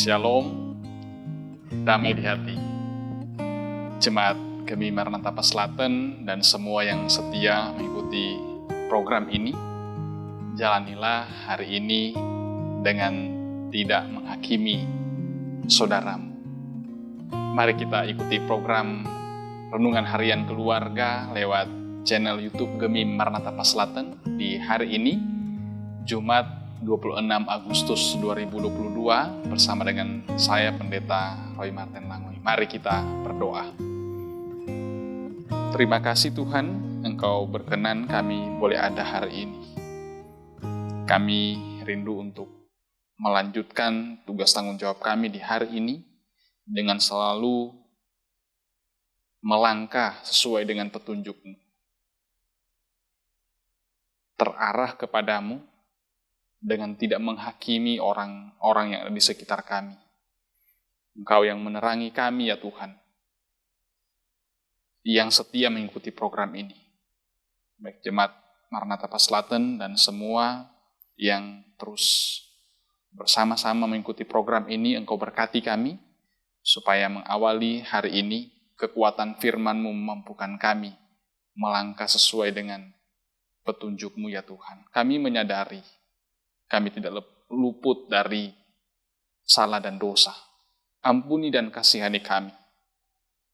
Shalom, damai di hati. Jemaat Gemi Maranatha Paslaten dan semua yang setia mengikuti program ini, jalanilah hari ini dengan tidak menghakimi saudaramu. Mari kita ikuti program Renungan Harian Keluarga lewat channel YouTube Gemi Maranatha Paslaten di hari ini, Jumat 26 Agustus 2022 bersama dengan saya Pendeta Roy Martin Langoy. Mari kita berdoa. Terima kasih Tuhan, Engkau berkenan kami boleh ada hari ini. Kami rindu untuk melanjutkan tugas tanggung jawab kami di hari ini dengan selalu melangkah sesuai dengan petunjuk-Mu, terarah kepadamu, dengan tidak menghakimi orang-orang yang ada di sekitar kami. Engkau yang menerangi kami ya Tuhan, yang setia mengikuti program ini. Baik Jemaat Maranatha Paslaten dan semua yang terus bersama-sama mengikuti program ini, Engkau berkati kami, supaya mengawali hari ini, kekuatan firman-Mu memampukan kami melangkah sesuai dengan petunjuk-Mu ya Tuhan. Kami menyadari kami tidak luput dari salah dan dosa. Ampuni dan kasihani kami.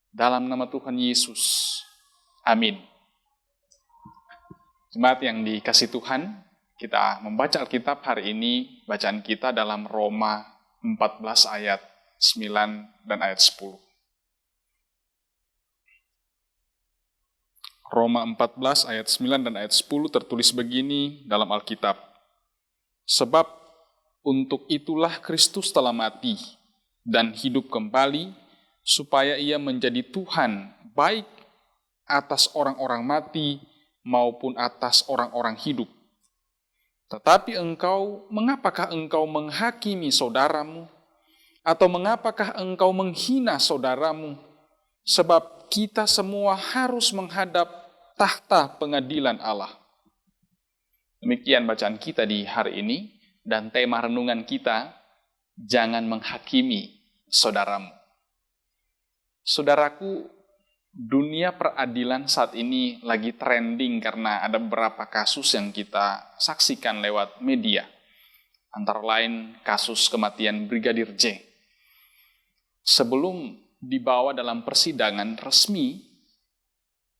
Dalam nama Tuhan Yesus. Amin. Jemaat yang dikasihi Tuhan, kita membaca Alkitab hari ini, bacaan kita dalam Roma 14 ayat 9 dan ayat 10. Roma 14 ayat 9 dan ayat 10 tertulis begini dalam Alkitab. Sebab untuk itulah Kristus telah mati dan hidup kembali, supaya ia menjadi Tuhan baik atas orang-orang mati maupun atas orang-orang hidup. Tetapi mengapakah engkau menghakimi saudaramu? Atau mengapakah engkau menghina saudaramu? Sebab kita semua harus menghadap tahta pengadilan Allah. Demikian bacaan kita di hari ini, dan tema renungan kita, jangan menghakimi saudaramu. Saudaraku, dunia peradilan saat ini lagi trending karena ada beberapa kasus yang kita saksikan lewat media. Antara lain kasus kematian Brigadir J. Sebelum dibawa dalam persidangan resmi,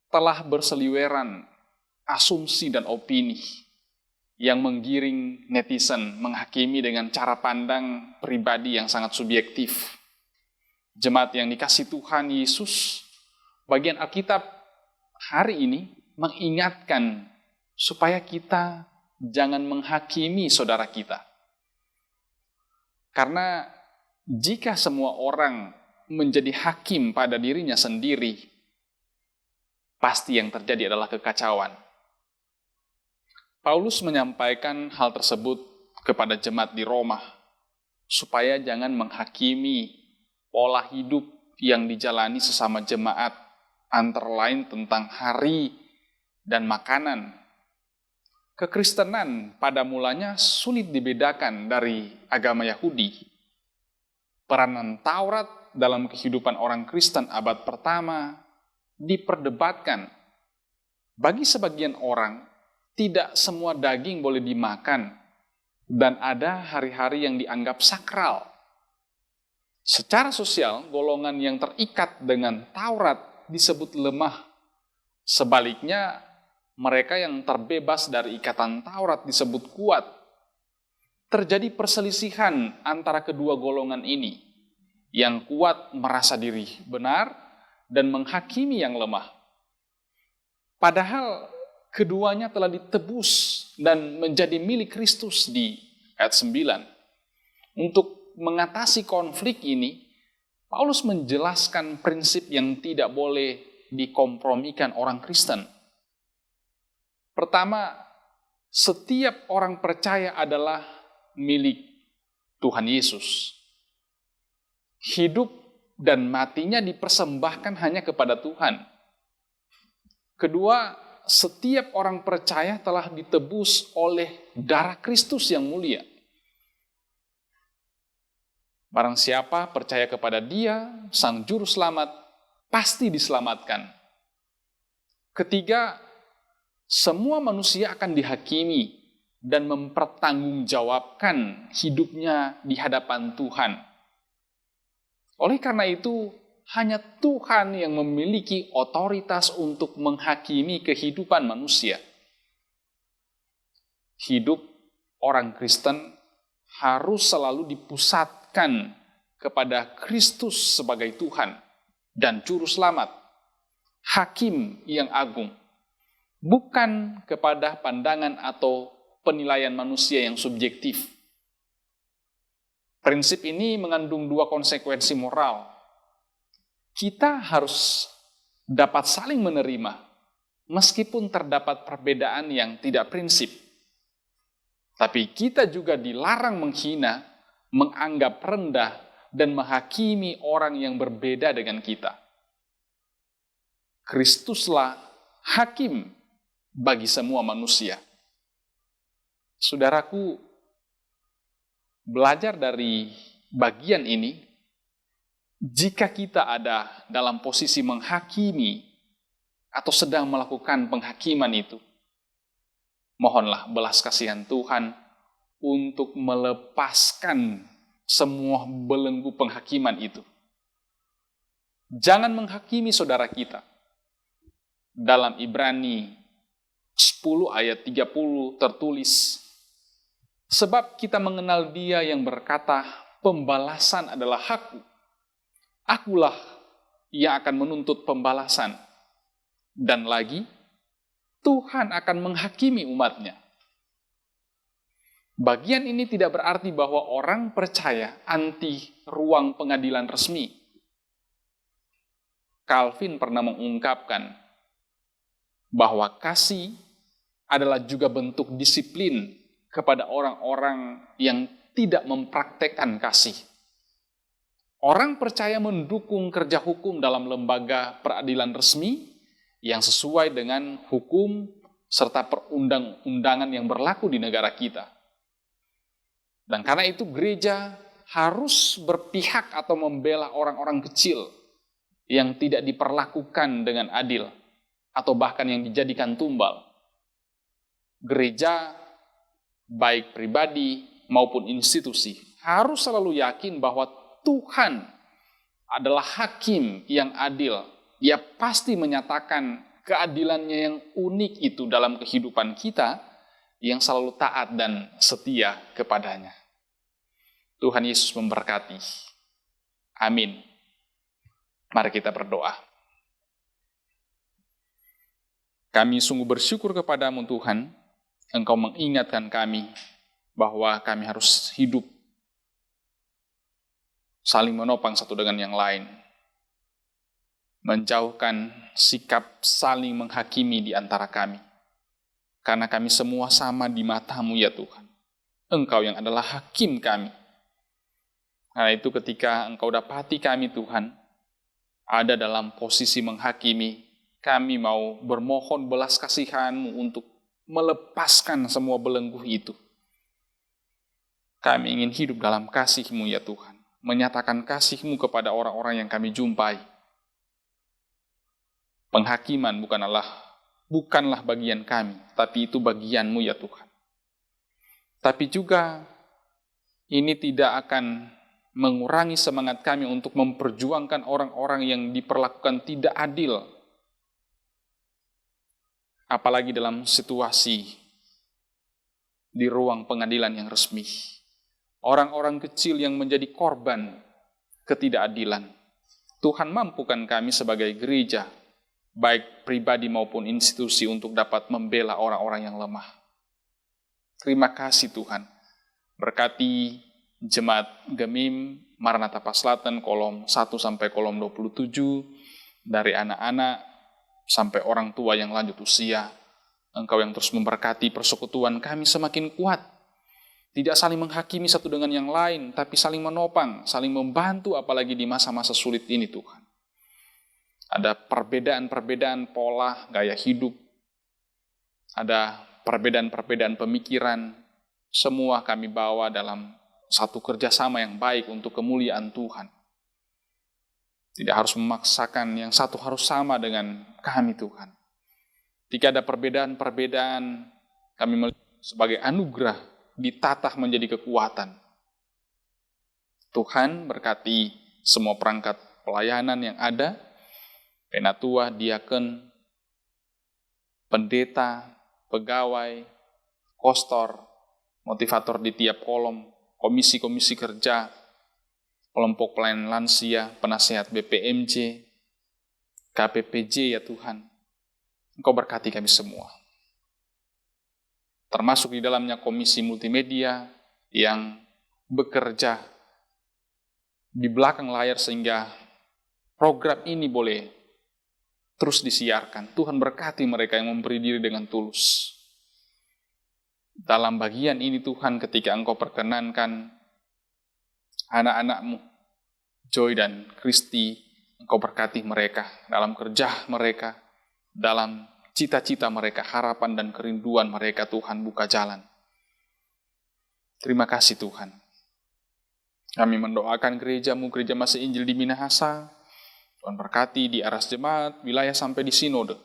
telah berseliweran asumsi dan opini yang menggiring netizen menghakimi dengan cara pandang pribadi yang sangat subjektif. Jemaat yang dikasihi Tuhan Yesus, bagian Alkitab hari ini mengingatkan supaya kita jangan menghakimi saudara kita. Karena jika semua orang menjadi hakim pada dirinya sendiri, pasti yang terjadi adalah kekacauan. Paulus menyampaikan hal tersebut kepada jemaat di Roma, supaya jangan menghakimi pola hidup yang dijalani sesama jemaat, antara lain tentang hari dan makanan. Kekristenan pada mulanya sulit dibedakan dari agama Yahudi. Peranan Taurat dalam kehidupan orang Kristen abad pertama diperdebatkan. Bagi sebagian orang, tidak semua daging boleh dimakan, dan ada hari-hari yang dianggap sakral. Secara sosial, golongan yang terikat dengan Taurat disebut lemah. Sebaliknya, mereka yang terbebas dari ikatan Taurat disebut kuat. Terjadi perselisihan antara kedua golongan ini. Yang kuat merasa diri benar dan menghakimi yang lemah. Padahal keduanya telah ditebus dan menjadi milik Kristus di ayat 9. Untuk mengatasi konflik ini, Paulus menjelaskan prinsip yang tidak boleh dikompromikan orang Kristen. Pertama, setiap orang percaya adalah milik Tuhan Yesus. Hidup dan matinya dipersembahkan hanya kepada Tuhan. Kedua, setiap orang percaya telah ditebus oleh darah Kristus yang mulia. Barang siapa percaya kepada Dia, Sang Juru Selamat, pasti diselamatkan. Ketiga, semua manusia akan dihakimi dan mempertanggungjawabkan hidupnya di hadapan Tuhan. Oleh karena itu, hanya Tuhan yang memiliki otoritas untuk menghakimi kehidupan manusia. Hidup orang Kristen harus selalu dipusatkan kepada Kristus sebagai Tuhan dan Juru Selamat, Hakim yang agung, bukan kepada pandangan atau penilaian manusia yang subjektif. Prinsip ini mengandung dua konsekuensi moral. Kita harus dapat saling menerima, meskipun terdapat perbedaan yang tidak prinsip. Tapi kita juga dilarang menghina, menganggap rendah, dan menghakimi orang yang berbeda dengan kita. Kristuslah hakim bagi semua manusia. Saudaraku, belajar dari bagian ini, jika kita ada dalam posisi menghakimi atau sedang melakukan penghakiman itu, mohonlah belas kasihan Tuhan untuk melepaskan semua belenggu penghakiman itu. Jangan menghakimi saudara kita. Dalam Ibrani 10 ayat 30 tertulis, sebab kita mengenal Dia yang berkata, pembalasan adalah hakku. Akulah yang akan menuntut pembalasan. Dan lagi, Tuhan akan menghakimi umatnya. Bagian ini tidak berarti bahwa orang percaya anti ruang pengadilan resmi. Calvin pernah mengungkapkan bahwa kasih adalah juga bentuk disiplin kepada orang-orang yang tidak mempraktekkan kasih. Orang percaya mendukung kerja hukum dalam lembaga peradilan resmi yang sesuai dengan hukum serta perundang-undangan yang berlaku di negara kita. Dan karena itu gereja harus berpihak atau membela orang-orang kecil yang tidak diperlakukan dengan adil atau bahkan yang dijadikan tumbal. Gereja, baik pribadi maupun institusi, harus selalu yakin bahwa Tuhan adalah hakim yang adil. Dia pasti menyatakan keadilannya yang unik itu dalam kehidupan kita yang selalu taat dan setia kepadanya. Tuhan Yesus memberkati. Amin. Mari kita berdoa. Kami sungguh bersyukur kepadamu Tuhan, Engkau mengingatkan kami bahwa kami harus hidup saling menopang satu dengan yang lain, menjauhkan sikap saling menghakimi di antara kami, karena kami semua sama di mata-Mu ya Tuhan. Engkau yang adalah hakim kami. Karena itu ketika Engkau dapati kami Tuhan ada dalam posisi menghakimi, kami mau bermohon belas kasihan-Mu untuk melepaskan semua belenggu itu. Kami ingin hidup dalam kasih-Mu ya Tuhan, menyatakan kasih-Mu kepada orang-orang yang kami jumpai. Penghakiman bukanlah bagian kami, tapi itu bagian-Mu ya Tuhan. Tapi juga ini tidak akan mengurangi semangat kami untuk memperjuangkan orang-orang yang diperlakukan tidak adil. Apalagi dalam situasi di ruang pengadilan yang resmi. Orang-orang kecil yang menjadi korban ketidakadilan. Tuhan mampukan kami sebagai gereja, baik pribadi maupun institusi, untuk dapat membela orang-orang yang lemah. Terima kasih Tuhan. Berkati Jemaat Gemim Maranatha Paslatan kolom 1 sampai kolom 27, dari anak-anak sampai orang tua yang lanjut usia. Engkau yang terus memberkati persekutuan kami semakin kuat. Tidak saling menghakimi satu dengan yang lain, tapi saling menopang, saling membantu, apalagi di masa-masa sulit ini Tuhan. Ada perbedaan-perbedaan pola, gaya hidup. Ada perbedaan-perbedaan pemikiran. Semua kami bawa dalam satu kerjasama yang baik untuk kemuliaan Tuhan. Tidak harus memaksakan yang satu harus sama dengan kami, Tuhan. Jika ada perbedaan-perbedaan, kami melihat sebagai anugerah ditatah menjadi kekuatan. Tuhan berkati semua perangkat pelayanan yang ada, penatua, diaken, pendeta, pegawai, kostor, motivator di tiap kolom, komisi-komisi kerja, kelompok pelayanan lansia, penasehat BPMJ, KPPJ, ya Tuhan. Engkau berkati kami semua. Termasuk di dalamnya komisi multimedia yang bekerja di belakang layar sehingga program ini boleh terus disiarkan. Tuhan berkati mereka yang memberi diri dengan tulus. Dalam bagian ini Tuhan, ketika Engkau perkenankan anak-anak-Mu, Joy dan Kristi, Engkau berkati mereka dalam kerja mereka, dalam cita-cita mereka, harapan dan kerinduan mereka. Tuhan, buka jalan. Terima kasih Tuhan. Kami mendoakan gereja-Mu, Gereja Masih Injil di Minahasa. Tuhan berkati di aras jemaat, wilayah sampai di sinode,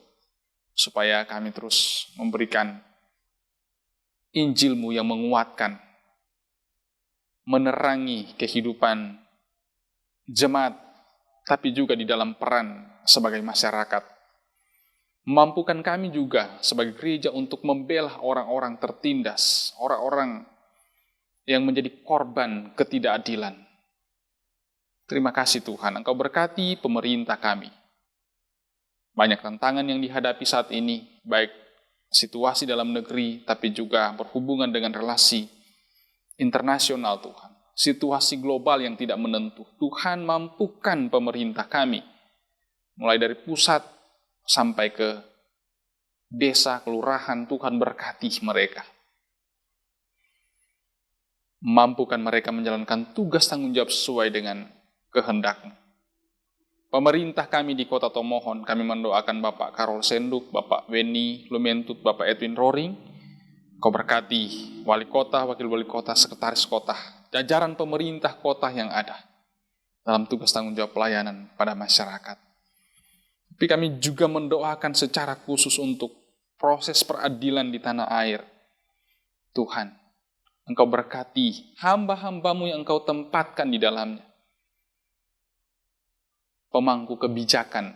supaya kami terus memberikan Injil-Mu yang menguatkan, menerangi kehidupan jemaat, tapi juga di dalam peran sebagai masyarakat. Mampukan kami juga sebagai gereja untuk membela orang-orang tertindas, orang-orang yang menjadi korban ketidakadilan. Terima kasih Tuhan, Engkau berkati pemerintah kami. Banyak tantangan yang dihadapi saat ini, baik situasi dalam negeri, tapi juga berhubungan dengan relasi internasional Tuhan. Situasi global yang tidak menentu. Tuhan, mampukan pemerintah kami, mulai dari pusat sampai ke desa, kelurahan. Tuhan berkati mereka. Mampukan mereka menjalankan tugas tanggung jawab sesuai dengan kehendak-Mu. Pemerintah kami di Kota Tomohon, kami mendoakan Bapak Karol Senduk, Bapak Weni Lumentut, Bapak Edwin Roring. Kau berkati wali kota, wakil wali kota, sekretaris kota, jajaran pemerintah kota yang ada dalam tugas tanggung jawab pelayanan pada masyarakat. Tapi kami juga mendoakan secara khusus untuk proses peradilan di tanah air. Tuhan, Engkau berkati hamba-hamba-Mu yang Engkau tempatkan di dalamnya. Pemangku kebijakan,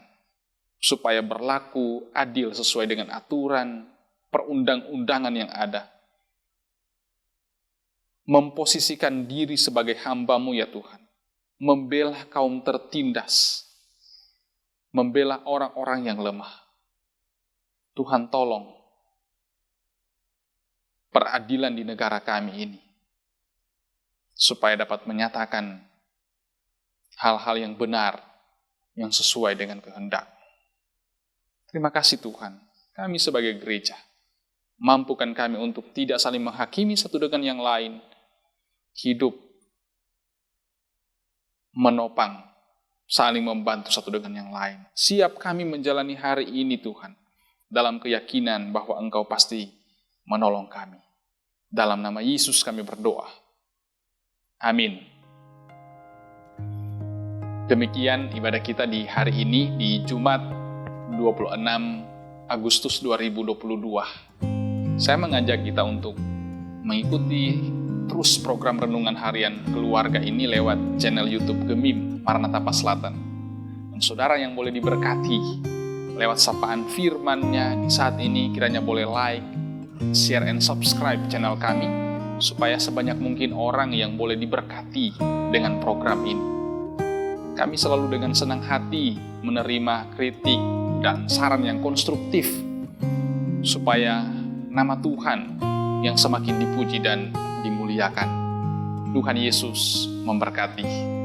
supaya berlaku adil sesuai dengan aturan, perundang-undangan yang ada. Memposisikan diri sebagai hamba-Mu ya Tuhan. Membela kaum tertindas. Membela orang-orang yang lemah. Tuhan tolong peradilan di negara kami ini, supaya dapat menyatakan hal-hal yang benar, yang sesuai dengan kehendak. Terima kasih Tuhan, kami sebagai gereja, mampukan kami untuk tidak saling menghakimi satu dengan yang lain, hidup menopang, saling membantu satu dengan yang lain. Siap kami menjalani hari ini Tuhan, dalam keyakinan bahwa Engkau pasti menolong kami. Dalam nama Yesus kami berdoa. Amin. Demikian ibadah kita di hari ini, di Jumat 26 Agustus 2022. Saya mengajak kita untuk mengikuti terus program Renungan Harian Keluarga ini lewat channel YouTube Gemim Maranatha Selatan. Dan saudara yang boleh diberkati lewat sapaan firman-Nya di saat ini, kiranya boleh like, share, and subscribe channel kami, supaya sebanyak mungkin orang yang boleh diberkati dengan program ini. Kami selalu dengan senang hati menerima kritik dan saran yang konstruktif, supaya nama Tuhan yang semakin dipuji dan dimuliakan. Tuhan Yesus memberkati.